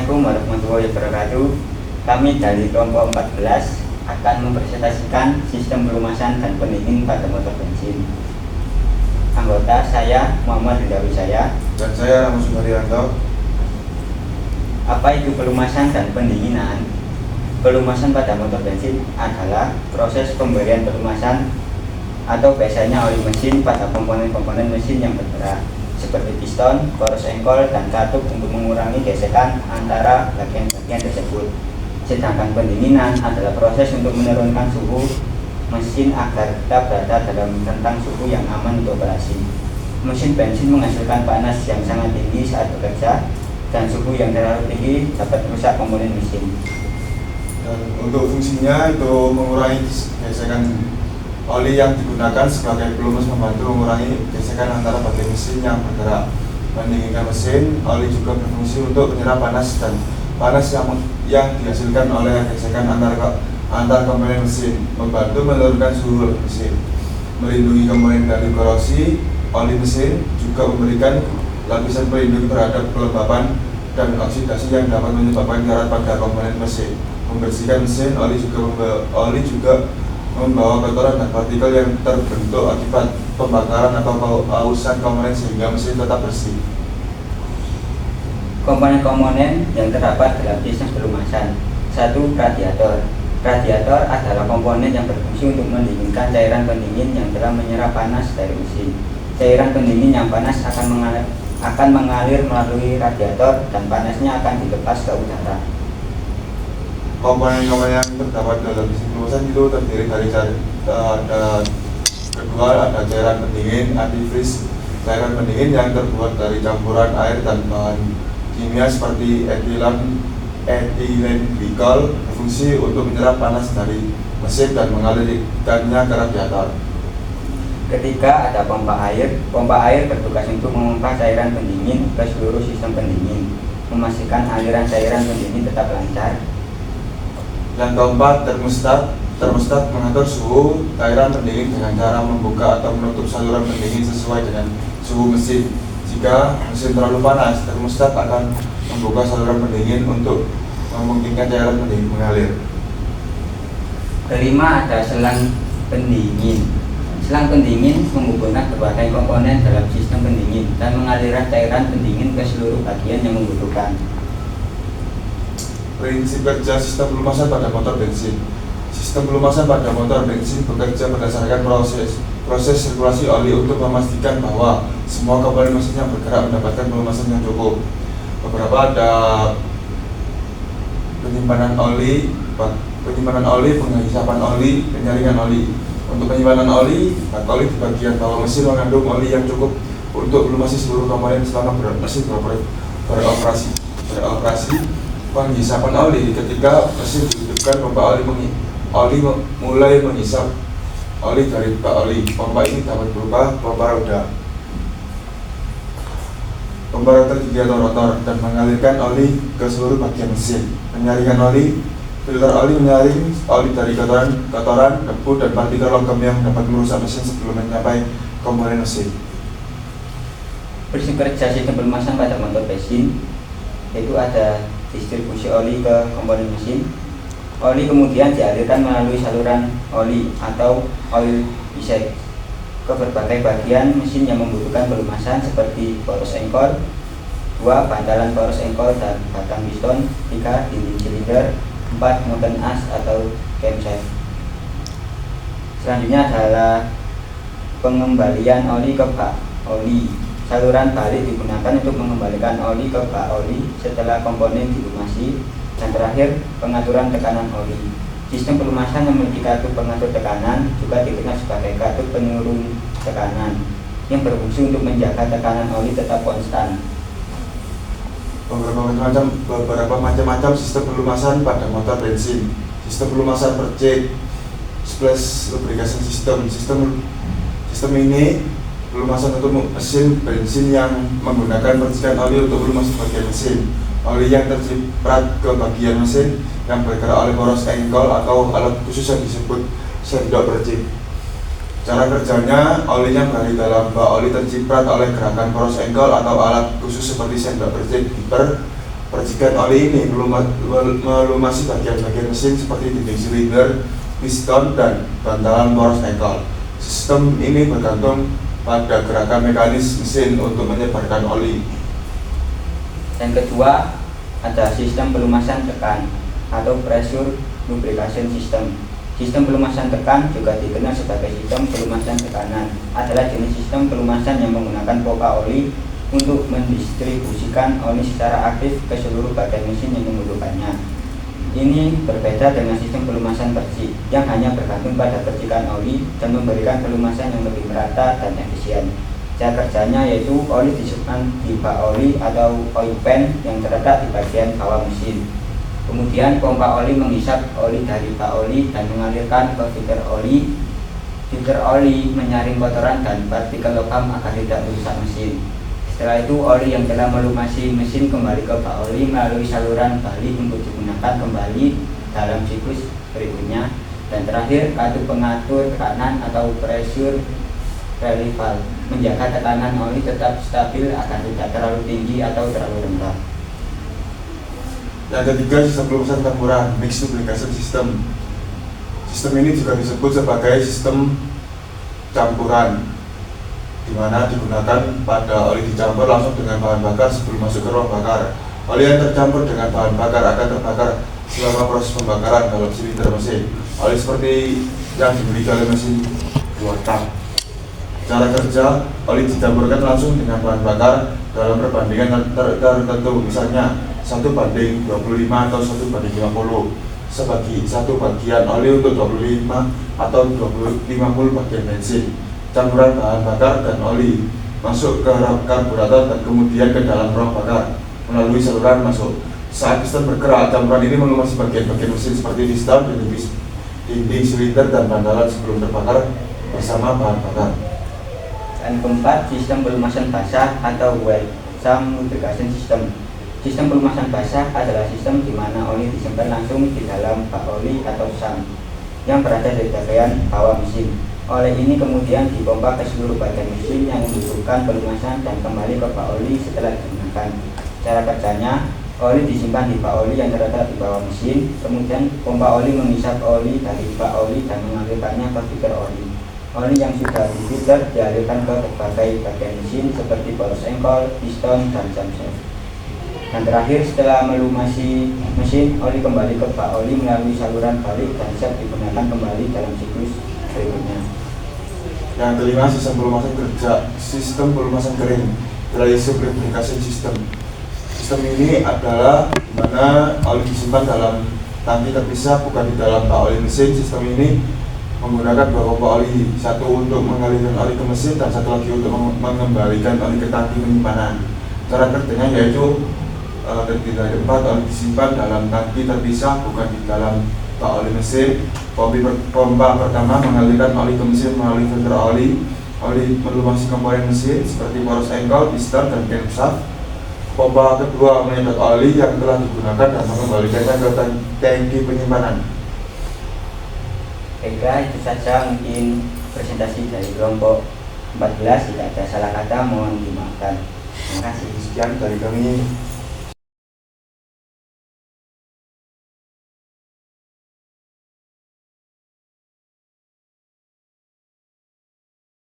Assalamualaikum warahmatullahi wabarakatuh. Kami dari kelompok 14 akan mempresentasikan sistem pelumasan dan pendingin pada motor bensin. Anggota saya Muhammad Ridha Wisaya dan saya Ramos Suharyanto. Apa itu pelumasan dan pendinginan? Pelumasan pada motor bensin adalah proses pemberian pelumasan atau biasanya oli mesin pada komponen-komponen mesin yang bergerak seperti piston, poros engkol, dan katup untuk mengurangi gesekan antara bagian-bagian tersebut. Sedangkan pendinginan adalah proses untuk menurunkan suhu mesin agar tetap berada dalam rentang suhu yang aman untuk operasi. Mesin bensin menghasilkan panas yang sangat tinggi saat bekerja, dan suhu yang terlalu tinggi dapat merusak komponen mesin. Dan untuk fungsinya itu mengurangi gesekan oli yang digunakan sebagai pelumas, membantu mengurangi gesekan antara bagian mesin yang bergerak. Mendinginkan mesin, oli juga berfungsi untuk menyerap panas dan panas yang dihasilkan oleh gesekan antar komponen mesin, membantu menurunkan suhu mesin, melindungi komponen dari korosi. Oli mesin juga memberikan lapisan pelindung terhadap kelembapan dan oksidasi yang dapat menyebabkan karat pada komponen mesin. Membersihkan mesin, oli juga membawa kotoran dan partikel yang terbentuk akibat pembakaran atau pausan komponen sehingga mesin tetap bersih. Komponen-komponen yang terdapat dalam sistem pelumasan. 1. Radiator. Radiator adalah komponen yang berfungsi untuk mendinginkan cairan pendingin yang telah menyerap panas dari mesin. Cairan pendingin yang panas akan mengalir melalui radiator dan panasnya akan dilepas ke udara. Komponen-komponen yang terdapat dalam sistem pelumasan itu terdiri dari ada cairan pendingin, antifreeze. Cairan pendingin yang terbuat dari campuran air dan bahan kimia seperti etilen glikol berfungsi untuk menyerap panas dari mesin dan mengalirkannya ke radiator. Ketika ada pompa air bertugas untuk memompa cairan pendingin ke seluruh sistem pendingin, memastikan aliran cairan pendingin tetap lancar. Yang keempat, termostat mengatur suhu cairan pendingin dengan cara membuka atau menutup saluran pendingin sesuai dengan suhu mesin. Jika mesin terlalu panas, termostat akan membuka saluran pendingin untuk memungkinkan cairan pendingin mengalir. Kelima, ada selang pendingin. Selang pendingin menghubungkan berbagai komponen dalam sistem pendingin dan mengalirkan cairan pendingin ke seluruh bagian yang membutuhkan. Prinsip kerja sistem pelumasan pada motor bensin. Sistem pelumasan pada motor bensin bekerja berdasarkan proses sirkulasi oli untuk memastikan bahwa semua komponen mesin yang bergerak mendapatkan pelumasan yang cukup. Beberapa ada penyimpanan oli, penghisapan oli, penyaringan oli. Untuk penyimpanan oli, bak oli di bagian bawah mesin mengandung oli yang cukup untuk melumasi seluruh komponen selama mesin beroperasi. Penghisapan oli, ketika mesin dihidupkan, pompa oli mulai menghisap oli dari bak oli. Pompa ini dapat berupa pompa roda, pompa rotor gigi atau rotor, dan mengalirkan oli ke seluruh bagian mesin. Penyaringan oli, filter oli menyaring oli dari kotoran, debu, dan partikel logam yang dapat merusak mesin sebelum mencapai komponen mesin. Prinsip kerja sistem pelumasan pada motor bensin yaitu ada distribusi oli ke komponen mesin. Oli kemudian dialirkan melalui saluran oli atau oil bisek ke berbagai bagian mesin yang membutuhkan pelumasan seperti poros engkol, 2. Bantalan poros engkol dan batang piston, 3. Dinding silinder, 4. Mountain as atau camshaft. Selanjutnya adalah pengembalian oli ke bak oli. Saluran balik digunakan untuk mengembalikan oli ke bak oli setelah komponen dilumasi. Dan terakhir, pengaturan tekanan oli. Sistem pelumasan memiliki katup pengatur tekanan, juga dikenal sebagai katup penurun tekanan, yang berfungsi untuk menjaga tekanan oli tetap konstan. Beberapa macam sistem pelumasan pada motor bensin. Sistem pelumasan percik, splash lubrication system. Sistem ini pelumasan untuk mesin bensin yang menggunakan percikan oli untuk melumasi bagian mesin. Oli yang terciprat ke bagian mesin yang bergerak oleh poros engkol atau alat khusus yang disebut sendok percik. Cara kerjanya, olinya berada dalam bak oli terciprat oleh gerakan poros engkol atau alat khusus seperti sendok percik, Percikan oli ini melumasi bagian-bagian mesin seperti dinding silinder, piston, dan bantalan poros engkol. Sistem ini bergantung pada gerakan mekanis mesin untuk menyebarkan oli. Yang kedua ada sistem pelumasan tekan atau pressure lubrication system. Sistem pelumasan tekan juga dikenal sebagai sistem pelumasan tekanan, adalah jenis sistem pelumasan yang menggunakan pompa oli untuk mendistribusikan oli secara aktif ke seluruh bagian mesin yang membutuhkannya. Ini berbeda dengan sistem pelumasan percik yang hanya bergantung pada percikan oli dan memberikan pelumasan yang lebih merata dan efisien. Cara kerjanya yaitu oli disimpan di bak oli atau oil pan yang terletak di bagian bawah mesin. Kemudian pompa oli menghisap oli dari bak oli dan mengalirkan ke filter oli. Filter oli menyaring kotoran dan partikel logam agar tidak merusak mesin. Setelah itu oli yang telah melumasi mesin kembali ke bak oli melalui saluran balik untuk digunakan kembali dalam siklus berikutnya. Dan terakhir, kartu pengatur tekanan atau pressure relief valve menjaga tekanan oli tetap stabil agar tidak terlalu tinggi atau terlalu rendah. Yang ketiga, sistem pelumasan campuran mixed lubrication system. Sistem ini juga disebut sebagai sistem campuran, di mana digunakan pada oli dicampur langsung dengan bahan bakar sebelum masuk ke ruang bakar. Oli yang tercampur dengan bahan bakar akan terbakar selama proses pembakaran dalam silinder mesin. Oli seperti yang dimiliki oleh mesin 2 tang. Cara kerja, oli dicampurkan langsung dengan bahan bakar dalam perbandingan tertentu, misalnya 1:25 atau 1:50, sebagi 1 bagian oli untuk 25 atau 50 bagian bensin. Campuran bahan bakar dan oli masuk ke karburator dan kemudian ke dalam ruang bakar melalui saluran masuk. Saat piston bergerak, campuran ini melumasi bagian-bagian mesin seperti piston, dinding silinder, dan bantalan sebelum terbakar bersama bahan bakar. Dan keempat, sistem pelumasan basah atau wet sump lubrication system. Sistem pelumasan basah adalah sistem di mana oli disimpan langsung di dalam bak oli atau sump yang berada di bagian bawah mesin. Oli ini kemudian dipompa ke seluruh bagian mesin yang membutuhkan pelumasan dan kembali ke bak oli setelah digunakan. Cara kerjanya, oli disimpan di bak oli yang terletak di bawah mesin, kemudian pompa oli menghisap oli dari bak oli dan mengalirkannya ke filter oli. Oli yang sudah difilter dialirkan ke berbagai bagian mesin seperti poros engkol, piston, dan camshaft. Dan terakhir, setelah melumasi mesin, oli kembali ke bak oli melalui saluran balik dan siap digunakan kembali dalam siklus berikutnya. Yang kelima, sistem pelumasan kerja. Sistem pelumasan kering, dry lubrication system. Sistem ini adalah di mana oli disimpan dalam tangki terpisah, bukan di dalam bak oli mesin. Sistem ini menggunakan 2 pompa oli, satu untuk mengalirkan oli ke mesin dan satu lagi untuk mengembalikan oli ke tangki penyimpanan. Cara kerjanya yaitu terdiri dari 4 oli disimpan dalam tangki terpisah, bukan di dalam bak oli mesin. Pompa pertama mengalirkan oli ke mesin melalui filter oli. Oli melumasi komponen mesin seperti poros engkol, piston, dan camshaft. Pompa kedua menyedot oli yang telah digunakan dan mengembalikannya ke tangki penyimpanan. Baiklah, itu saja mungkin presentasi dari kelompok 14. Tidak ada salah kata, mohon dimaafkan. Terima kasih. Sekian dari kami.